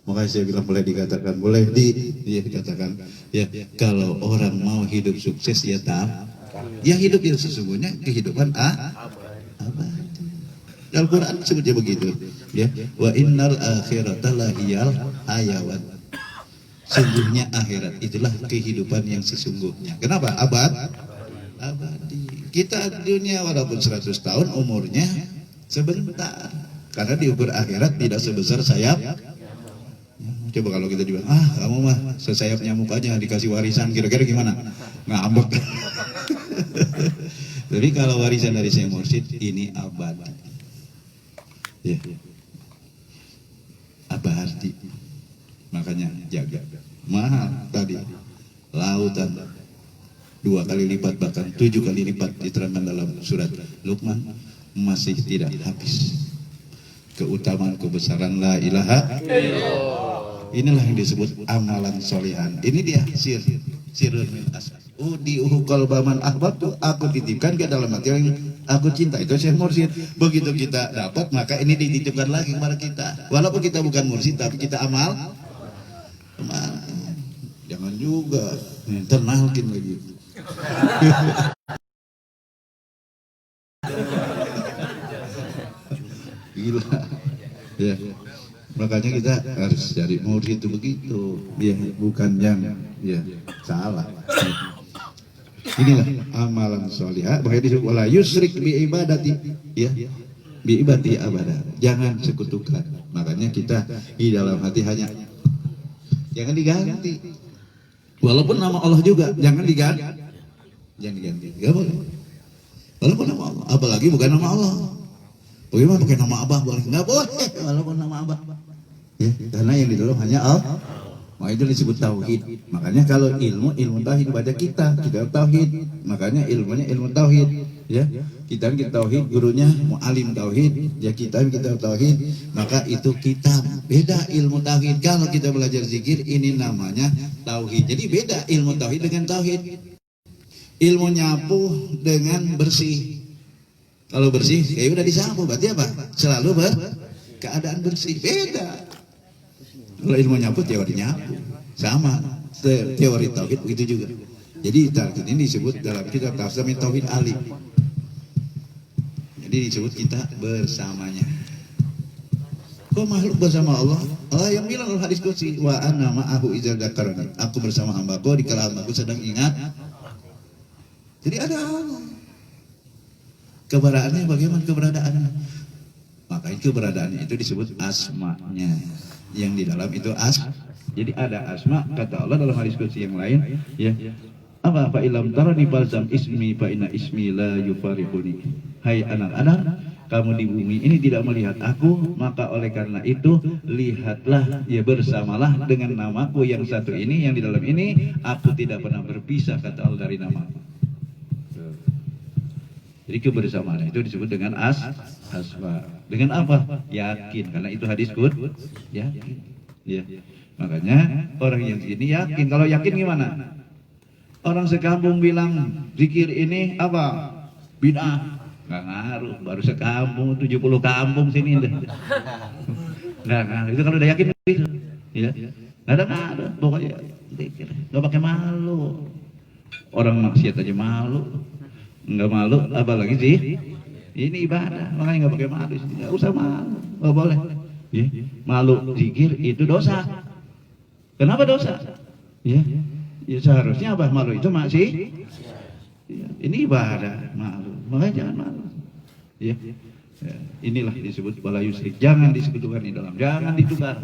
Makanya saya bilang boleh dikatakan, dikatakan, ya, kalau orang mau hidup sukses ya ya hidup yang sesungguhnya kehidupan abadi. Al-Quran sebutnya begitu, ya, wa innal akhirata lahiyal hayawan. Sungguhnya akhirat itulah kehidupan yang sesungguhnya. Kenapa? Abadi. Kita dunia walaupun 100 tahun umurnya sebentar, karena diukur akhirat tidak sebesar sayap. Coba kalau kita juga, kamu mah sesayap nyamuk aja dikasih warisan, kira-kira gimana? Ngambek. Jadi kalau warisan dari Syekh Mursyid ini abadi, ya, abadi. Makanya jaga. Mahal tadi, lautan 2 kali lipat, bahkan 7 kali lipat diterangkan dalam surat Luqman, masih tidak habis keutamaan kebesaran la ilaha illallah. Inilah yang disebut amalan solihan. Ini dia sirrul min asad. Udiuhu qalbaman ahbabtu, aku titipkan ke dalam hati yang aku cinta. Itu Syekh Mursyid. Begitu kita dapat, maka ini dititipkan lagi kepada kita. Walaupun kita bukan mursyid, tapi kita amal. Jangan juga ternalkin lagi. Gila. Ya. Makanya kita harus cari murid itu begitu, ya, bukan yang ya salah. Inilah amalan solihah. Makanya disebut wala yusrik bi ibadati, ya, bi ibadati abada. Jangan sekutukan. Makanya kita di dalam hati hanya jangan diganti. Walaupun nama Allah juga jangan diganti. Jangan diganti. Enggak boleh. Walaupun nama Allah, apalagi bukan nama Allah. Bagaimana pakai nama Abah boleh? Enggak boleh. Walaupun nama Abah. Ya, karena yang di dalam hanya Allah. Maka itu disebut tauhid. Makanya kalau ilmu tauhid pada kita tauhid. Makanya ilmunya ilmu tauhid. ya. Kita tauhid, gurunya mu'alim tauhid, ya kita tauhid, maka itu kitab. Beda ilmu tauhid. Kalau kita belajar zikir, ini namanya tauhid. Jadi beda ilmu tauhid dengan tauhid. Ilmu nyapu dengan bersih. Kalau bersih, kayak udah disapu, berarti apa? Selalu keadaan bersih. Beda. Kalau ilmu nyapu, teori nyapu. Sama. Teori tauhid begitu juga. Jadi tauhid ini disebut dalam kitab tafsir tauhid ali. Jadi disebut kita bersamanya. Kok makhluk bersama Allah? Allah yang bilang dalam hadis qudsi, wa ana ma'ahu idza dzakarani. Aku bersama hambaku dikala hambaku sedang ingat. Jadi ada Allah. Keberadaannya bagaimana keberadaannya? Makanya keberadaannya itu disebut asmanya. Yang di dalam itu jadi ada asma, kata Allah dalam hadis qudsi yang lain, ya. Apa ilam tarani balzam ismi fa inna ismi la yufariquni. Hai anak-anak, kamu di bumi ini tidak melihat aku, maka oleh karena itu lihatlah, ya bersamalah dengan namaku yang satu ini, yang di dalam ini aku tidak pernah berpisah, kata Allah, dari namaku. Jadi kebersamaan itu disebut dengan asma. Dengan apa? Yakin, karena itu hadis yakin. Ya. Makanya orang yang sini yakin. Kalau yakin gimana? Orang sekampung bilang zikir ini apa? Bid'ah. Nggak ngaruh, baru sekampung, 70 kampung sini deh. Nggak ngaruh, itu kalau udah yakin gitu. Ya. Nggak ada ngaruh, pokoknya zikir. Nggak pakai malu. Orang maksiat aja malu. Nggak malu, apalagi sih? Ini ibadah, makanya nggak pakai malu. Nggak usah malu, nggak boleh. Ya. Malu zikir itu dosa. Kenapa dosa? Ya. Ya seharusnya apa? Malu itu masih ya, ini ibadah, malu. Makanya jangan malu. Ya. Ya. Inilah disebut wala yusrik. Jangan disekutukan di dalam, jangan ditukar.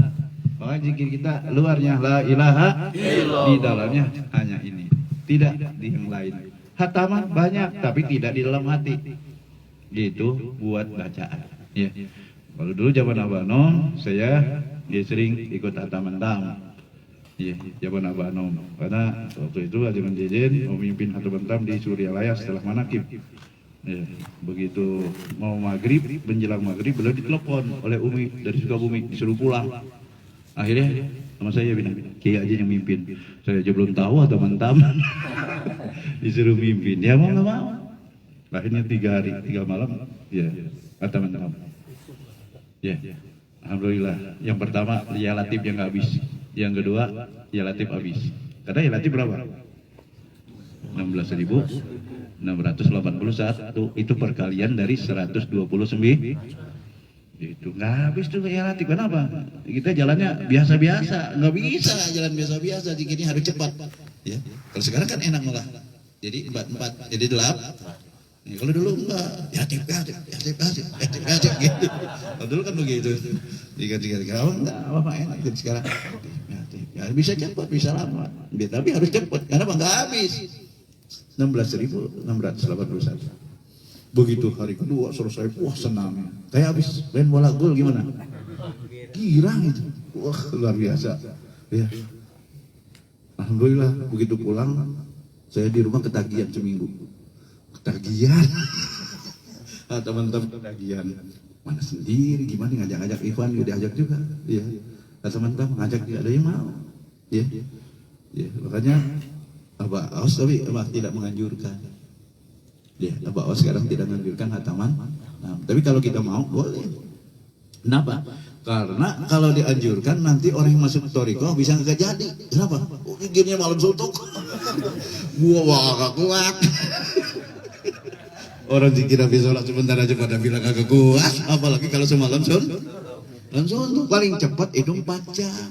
Makanya zikir kita luarnya la ilaha illallah, di dalamnya hanya ini. Tidak di yang lain. Hataman banyak tapi tidak di dalam hati. Gitu buat bacaan. Ya. Kalau dulu zaman Abanom saya sering ikut hataman tam. Iya, zaman Abah Nom. Karena waktu itu Haji Menjejen memimpin hataman tam di Suryalaya setelah manakib. Ya, begitu mau maghrib, menjelang maghrib, beliau ditelepon oleh Umi dari Sukabumi, disuruh pulang. Akhirnya sama saya bilang, Kiai aja yang mimpin. Saya aja belum tahu hataman tam. Disuruh mimpin, ya mau nggak mau. Akhirnya 3 hari, 3 malam, ya hataman tam. Ya, alhamdulillah. Yang pertama ya Latif yang nggak habis. Yang kedua, ya Latif habis. Karena ya Latif berapa? 16.681. Itu perkalian dari 129. Itu nggak habis tuh ya Latif. Kenapa? Kita jalannya biasa-biasa. Nggak bisa jalan biasa-biasa. Zikirnya harus cepat. Ya. Kalau sekarang kan enak malah. Jadi 4, jadi 8. Ya, kalau dulu enggak, ya Latif gitu. Kalau dulu kan begitu. 3 kalau enggak apa enak jadi sekarang. Ya, bisa cepat, bisa lama. Ya, tapi harus cepat, karena enggak habis. 16.681. Begitu hari kedua selesai, wah senangnya. Kayak habis main bola gol gimana? Girang itu. Wah, luar biasa. Ya. Alhamdulillah, begitu pulang, saya di rumah ketagihan seminggu. Ketagihan. Teman-teman ketagihan. Mana sendiri, gimana ngajak-ngajak Ivan, diajak juga. Ya. Teman-teman ngajak dia, ada yang mau. Ya. Ya, makanya Abah Aus tapi Abah tidak menganjurkan. Ya, Abah Aus sekarang tidak menganjurkan hataman. Nah, tapi kalau kita mau boleh. Kenapa? Karena kalau dianjurkan nanti orang yang masuk toriko bisa nggak jadi. Kenapa? Oh, gigirnya malam suntuk. Gua gak kuat. Orang dikira bisa sholat sebentar aja pada bilang agak kuat. Apalagi kalau semalam suntuk. Paling cepat itu 4 jam.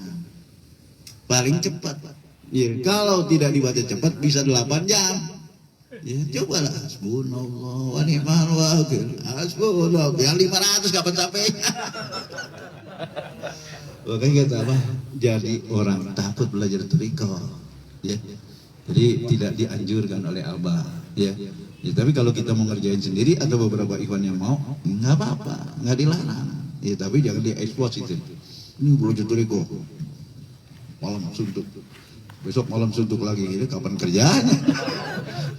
Paling cepat. Ya, kalau tidak dibaca cepat bisa 8 jam. Ya, cobalah. Hasbunallah wa ni'mal wakil. Hasbunallah. Yang 500 kapan sampai? Makanya kita apa? Jadi orang takut belajar toriko. Ya. Jadi tidak dianjurkan oleh Abah. Ya. Ya, tapi kalau kita mau ngerjain sendiri atau beberapa ikhwan yang mau, nggak apa-apa, nggak dilarang. Ya, tapi jangan diekspos itu. Ini belajar toriko. Malam suntuk. Besok malam suntuk lagi, ini kapan kerjanya?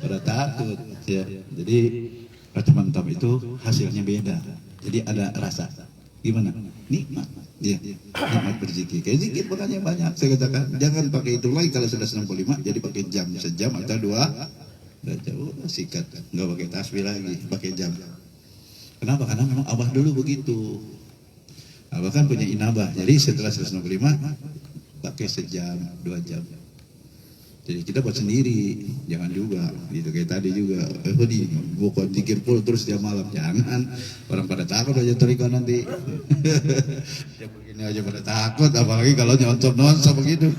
Pada takut, ya. Jadi Rasa mantap itu hasilnya beda. Jadi ada rasa. Gimana? Nikmat. Ya, nikmat berzikir. Kayak zikir makanya banyak. Saya katakan jangan pakai itu lagi kalau sudah 65, jadi pakai jam sejam atau dua jauh sikat. Nggak pakai tasbih lagi, pakai jam. Kenapa? Karena memang Abah dulu begitu. Abah kan punya inabah. Jadi setelah 165 pakai sejam, 2 jam. Jadi kita buat sendiri, jangan juga gitu kayak tadi juga. Di bukan zikir full terus tiap malam, jangan. Orang pada takut aja terika nanti. Ya begini aja pada takut, apalagi kalau nyonsop begitu.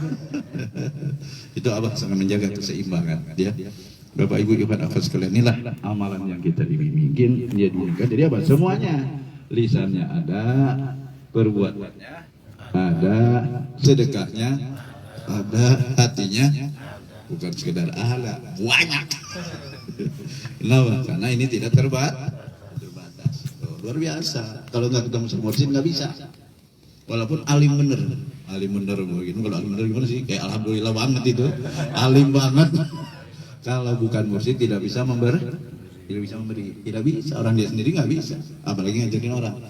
Itu Abah sangat menjaga keseimbangan. Dia, Bapak Ibu Ikhwan Akhwat sekalian, inilah amalan yang kita dibimbingin, dia diinginkan. Jadi apa? Semuanya, lisannya ada, perbuatannya ada, sedekahnya ada, hatinya bukan sekedar ada, banyak. Kenapa? Karena ini tidak terbatas. Luar biasa. Kalau nggak ketemu sama mursyid nggak bisa. Walaupun alim bener begini. Kalau alim bener gimana sih? Kayak alhamdulillah banget itu, alim banget. Kalau bukan mursyid tidak bisa memberi, tidak bisa. Orang dia sendiri nggak bisa, apalagi ngajarin orang.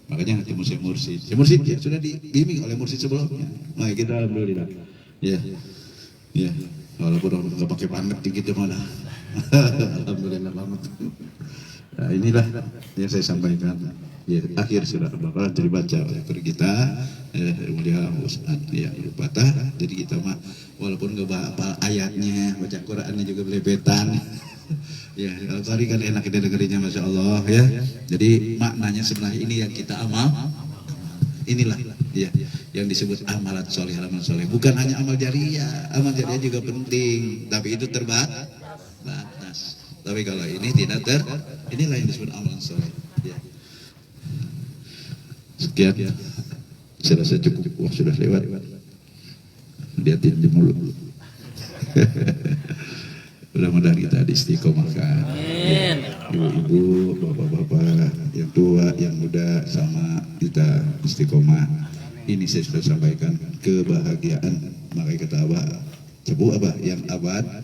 Makanya ketemu si mursyid ya sudah dibimbing oleh mursyid sebelumnya. Nah kita alhamdulillah. Ya. Walaupun orang nggak pakai banget gitu mana. Alhamdulillah banget. Nah, inilah yang saya sampaikan. Ya, akhir surah Al-Baqarah dibaca oleh kita, mulia Ustaz ya Patah. Jadi kita mah walaupun nggak hafal ayatnya, baca Qurannya juga belebetan. Ya, Al-Qari kan enak kita dengerinnya, masya Allah ya. Jadi maknanya sebenarnya ini yang kita amal. Inilah ya yang disebut amalan soleh, bukan hanya amal jariah. Amal jariah juga penting, tapi itu terbatas. Tapi kalau ini tidak inilah yang disebut amalan soleh. Ya. Sekian, saya rasa cukup. Wah, sudah lewat. Lihatin di mulut. Mudah-mudahan kita istiqomahkan. Ibu-ibu, bapak-bapak, yang tua, yang muda, sama kita istiqomah. Ini saya sudah sampaikan, kebahagiaan. Makanya kata Abah, coba Abah yang abadi.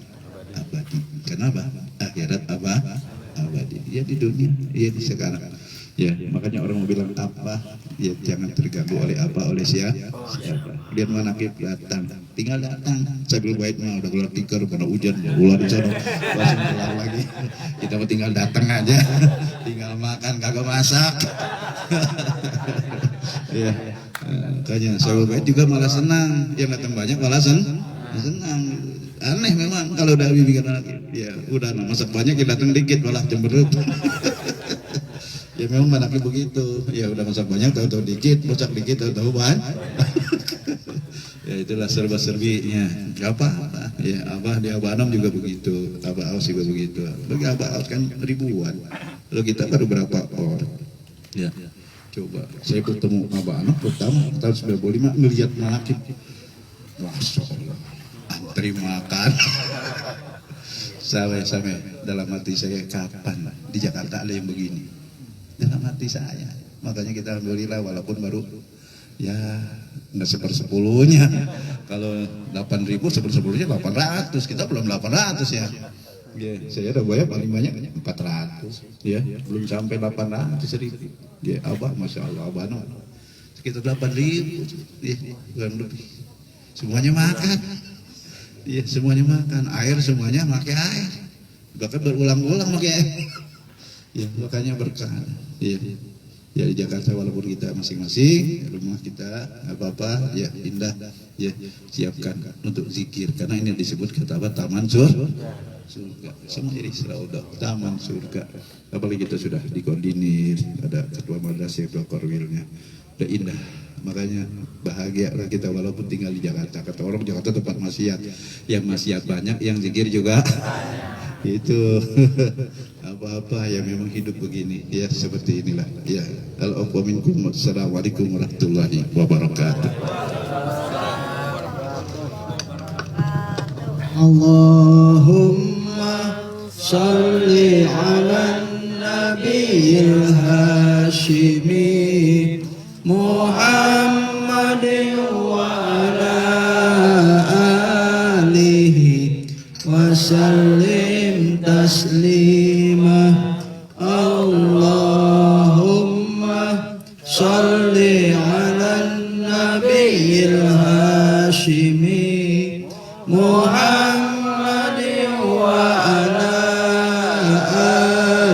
Kenapa? Akhirat abadi. Ya di dunia, ya di sekarang. Ya, makanya orang mau bilang apa, ya jangan terganggu oleh apa, oleh siapa. Lihat manakib datang, tinggal datang. Sambil bait mah udah keluar tikar, karena hujan, ular di sana, langsung keluar lagi. Kita mau tinggal datang aja, tinggal makan, kagak masak. Ya, makanya sambil bait juga malah senang, yang datang banyak malah senang. Aneh memang kalau udah bimbingan anak, ya udah masak banyak, yang datang dikit malah cemberut. Ya memang anaknya begitu, ya udah masak banyak, tahu-tahu dikit, masak dikit, tahu-tahu banyak. Ya itulah serba-serbinya, gak apa-apa. Ya Abah di Abah Anam juga begitu, Abah Aus juga begitu. Bagi Abah Aus kan ribuan, lalu kita baru berapa orang. Ya, coba saya bertemu Abah Anam pertama tahun 95 ngelihat manakib, masya Allah, antri makan. Sampai dalam hati saya, kapan di Jakarta ada yang begini? Dalam hati saya, makanya kita alhamdulillah walaupun baru ya nggak 1/10-nya. Kalau 8.000 1/10-nya 800, kita belum 800 ya. Saya udah bayar paling banyak 400 ya, belum sampai 800.000. Ya Abah, masya Allah, Abah no sekitar 8.000 ya, kurang lebih. Semuanya makan, ya semuanya makan, air semuanya pakai air, bahkan berulang-ulang pakai air. Ya makanya berkah. Ya di Jakarta walaupun kita masing-masing rumah kita apa-apa ya indah, ya siapkan untuk zikir, karena ini disebut kata apa, taman surga. Semua jadi seraudah, taman surga. Apalagi kita sudah dikoordinir, ada ketua madrasah, ketua korwilnya, udah indah. Makanya bahagia kita walaupun tinggal di Jakarta. Kata orang Jakarta tempat maksiat, yang maksiat banyak, yang zikir juga itu. Apa-apa ya memang hidup begini ya, seperti inilah ya. Al-afwa minkum. Assalamualaikum warahmatullahi wabarakatuh. Allahumma salli ala nabiyil hashimi Muhammadin wa ala alihi wa sallim taslimah. Allahumma salli ala nabiyil hashimi Muhammadin wa ala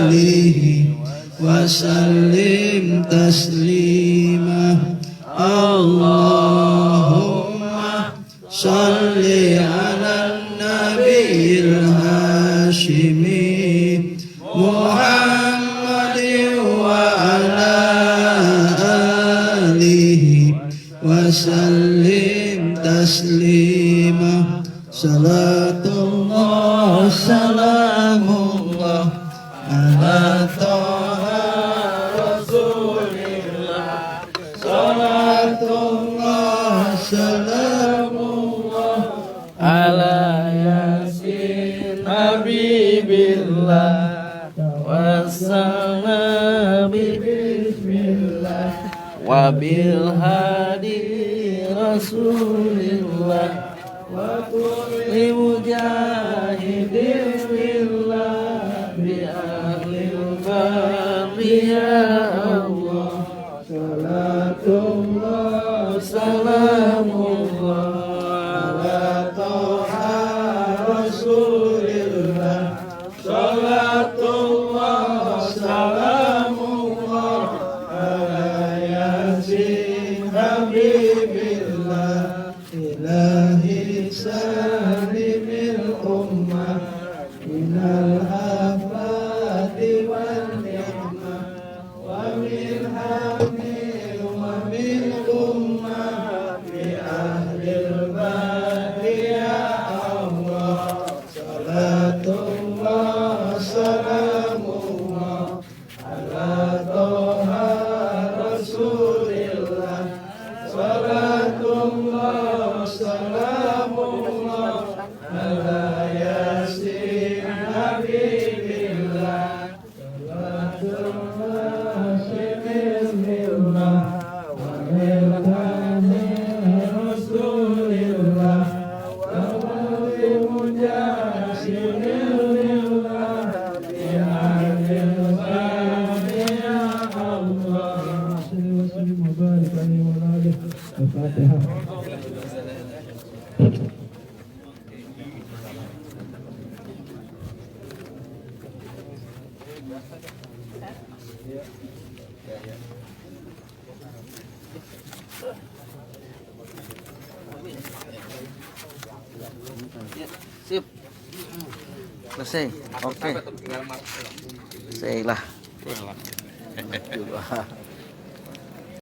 alihi wa sallim taslima. Allahumma salli ala nabiyil hashimi Muhammadin wa ala alihi wa sallim taslima. Salatullah salamullah ala taha rasulillah. Salatullah salamullah ala yasin habibillah. Wassalam bismillah wabil hadi rasulillah wa kulli mujahidin billah bi ahlil babi ya Allah. Salatullah salamullah ala taha rasulillah. Salatullah salamullah ala yasin habibillah. Ilahi salimil ummah minal afati wal ni'mah wa min hamil wa min ummah bi ahlil badi ya Allah. Salatullah salamullah ala taha rasulillah. Salatullah salamullah ala yasin habibillah. Salatullah simillah wa milhani rasulillah wa wali mujasilillah bi ahlil badi ya Allah. Sallallahu alaihi wa barik alaihi wa alihi. Al-Fatihah. Sip. Selesai. Oke. Selesai lah.